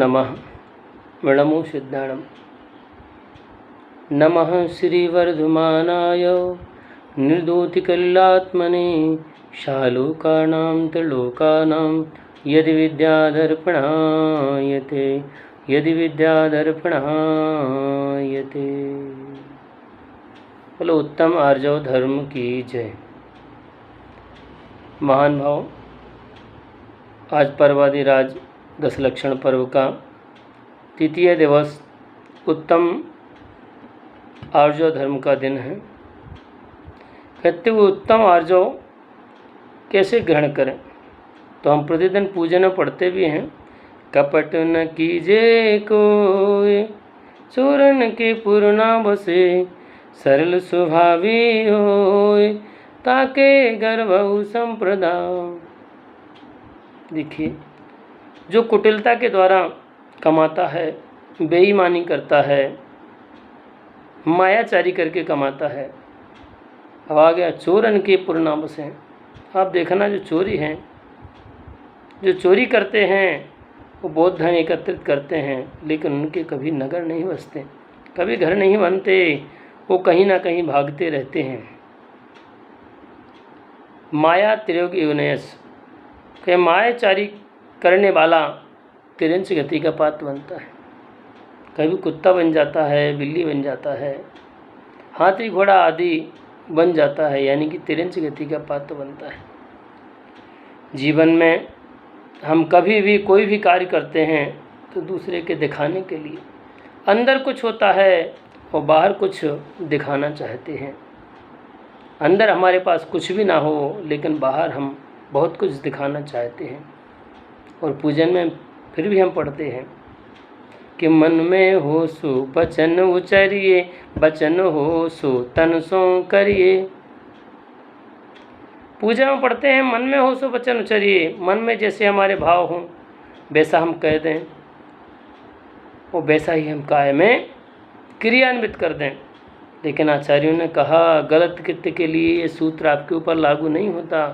नमः प्रणमो सिद्धाणं नमः श्रीवर्धमानाय निर्दोतिकल्लात्मने शालोकानां त्रिलोकानां यदि विद्यादर्पणायते बोलो उत्तम आर्जव धर्म की जय। महान भाव, आज पर्वादिराज दशलक्षण पर्व का तृतीय दिवस उत्तम आर्जव धर्म का दिन है। कहते हुए उत्तम आर्जव कैसे ग्रहण करें, तो हम प्रतिदिन पूजन में पढ़ते भी हैं, कपट न कीजे कोई चूरन के पूर्णा बसे सरल स्वभावी होय ताके गर्भहु संप्रदा। देखिए, जो कुटिलता के द्वारा कमाता है, बेईमानी करता है, मायाचारी करके कमाता है। अब आ गया चोरन के पूर्णा बसे। आप देखना, जो चोरी हैं, जो चोरी करते हैं, वो बहुत धन एकत्रित करते हैं, लेकिन उनके कभी नगर नहीं बसते, कभी घर नहीं बनते, वो कहीं ना कहीं भागते रहते हैं। माया त्रियोग युनयस, के मायाचारी करने वाला तिरंच गति का पात्र बनता है। कभी कुत्ता बन जाता है, बिल्ली बन जाता है, हाथी घोड़ा आदि बन जाता है, यानी कि तिरंच गति का पात्र बनता है। जीवन में हम कभी भी कोई भी कार्य करते हैं तो दूसरे के दिखाने के लिए, अंदर कुछ होता है और बाहर कुछ दिखाना चाहते हैं। अंदर हमारे पास कुछ भी ना हो, लेकिन बाहर हम बहुत कुछ दिखाना चाहते हैं। और पूजन में फिर भी हम पढ़ते हैं कि मन में हो सो बचन उचरिए, बचन हो सो तन सो करिए। पूजा में पढ़ते हैं, मन में हो सो बचन उचरिए। मन में जैसे हमारे भाव हों वैसा हम कह दें, और वैसा ही हम काय में क्रियान्वित कर दें। लेकिन आचार्यों ने कहा, गलत कृत्य के लिए ये सूत्र आपके ऊपर लागू नहीं होता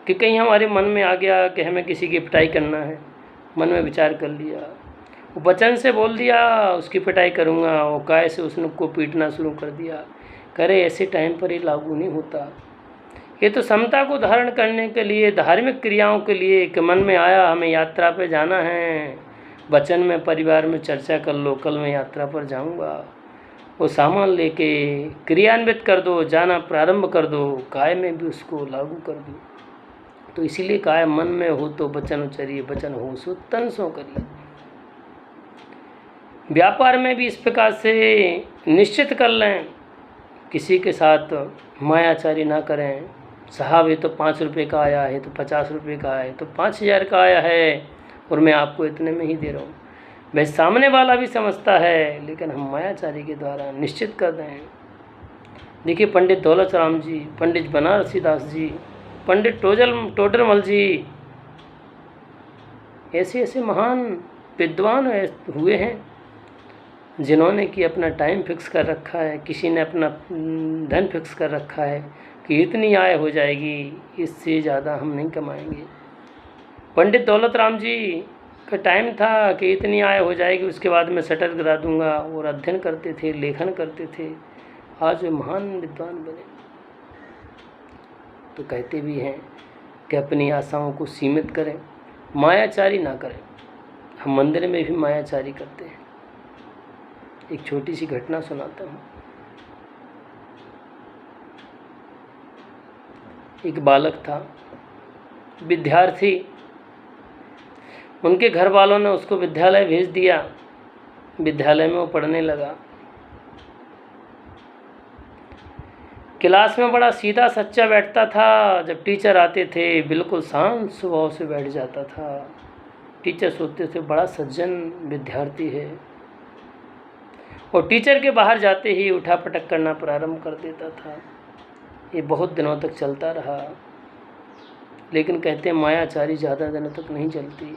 कि कहीं हमारे मन में आ गया कि हमें किसी की पिटाई करना है, मन में विचार कर लिया, वो वचन से बोल दिया उसकी पिटाई करूँगा, वो काय से उसने को पीटना शुरू कर दिया। करे ऐसे टाइम पर ये लागू नहीं होता। ये तो समता को धारण करने के लिए, धार्मिक क्रियाओं के लिए, कि मन में आया हमें यात्रा पे जाना है, वचन में परिवार में चर्चा कर लो, कल मैं यात्रा पर जाऊँगा, वो सामान लेके क्रियान्वित कर दो, जाना प्रारंभ कर दो, काय में भी उसको लागू कर दो। तो इसीलिए काय मन में हो तो वचन उचरिए, वचन हो सो तन सो करिए। व्यापार में भी इस प्रकार से निश्चित कर लें, किसी के साथ मायाचारी ना करें। साहब ये तो 5 रुपये का आया है, तो 50 रुपये का आया है, तो 5000 का आया है और मैं आपको इतने में ही दे रहा हूँ। वह सामने वाला भी समझता है, लेकिन हम मायाचारी के द्वारा निश्चित कर दें। देखिए, पंडित दौलत राम जी, पंडित बनारसी दास जी, पंडित टोडरमल जी, ऐसे ऐसे महान विद्वान हुए हैं जिन्होंने कि अपना टाइम फिक्स कर रखा है, किसी ने अपना धन फिक्स कर रखा है कि इतनी आय हो जाएगी, इससे ज़्यादा हम नहीं कमाएंगे। पंडित दौलत राम जी का टाइम था कि इतनी आय हो जाएगी, उसके बाद मैं शटर गिरा दूंगा, और अध्ययन करते थे, लेखन करते थे, आज वे महान विद्वान बने। तो कहते भी हैं कि अपनी आशाओं को सीमित करें, मायाचारी ना करें। हम मंदिर में भी मायाचारी करते हैं। एक छोटी सी घटना सुनाता हूँ। एक बालक था, विद्यार्थी, उनके घर वालों ने उसको विद्यालय भेज दिया। विद्यालय में वो पढ़ने लगा। क्लास में बड़ा सीधा सच्चा बैठता था। जब टीचर आते थे बिल्कुल शांत स्वभाव से बैठ जाता था। टीचर सोचते थे बड़ा सज्जन विद्यार्थी है, और टीचर के बाहर जाते ही उठा पटक करना प्रारंभ कर देता था। ये बहुत दिनों तक चलता रहा, लेकिन कहते हैं मायाचारी ज़्यादा दिनों तक नहीं चलती।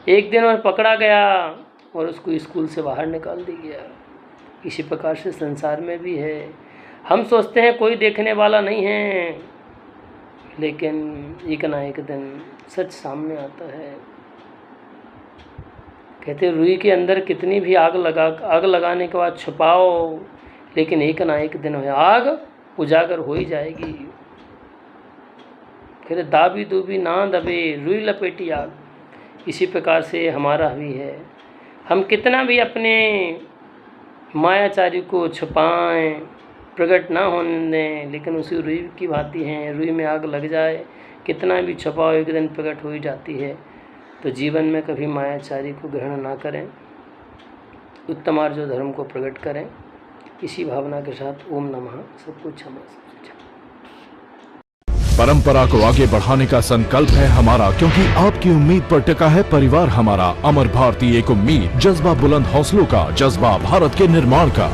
एक दिन वह पकड़ा गया और उसको स्कूल से बाहर निकाल दिया गया। इसी प्रकार से संसार में भी है। हम सोचते हैं कोई देखने वाला नहीं है, लेकिन एक ना एक दिन सच सामने आता है। कहते रुई के अंदर कितनी भी आग लगाने के बाद छुपाओ, लेकिन एक ना एक दिन आग उजागर हो ही जाएगी। कहते दाबी दूबी ना दबे, रुई लपेटी आग। इसी प्रकार से हमारा भी है, हम कितना भी अपने मायाचारी को छुपाएं, प्रकट ना होने दें, लेकिन उसी रुई की भांति हैं। रुई में आग लग जाए, कितना भी छुपाओ, एक दिन प्रकट हो ही जाती है। तो जीवन में कभी मायाचारी को ग्रहण ना करें, उत्तम आर्य धर्म को प्रकट करें। इसी भावना के साथ ओम नमः। सबको क्षमा। परंपरा को आगे बढ़ाने का संकल्प है हमारा, क्योंकि आपकी उम्मीद पर टिका है परिवार हमारा। अमर भारती एक उम्मीद, जज्बा बुलंद हौसलों का, जज्बा भारत के निर्माण का।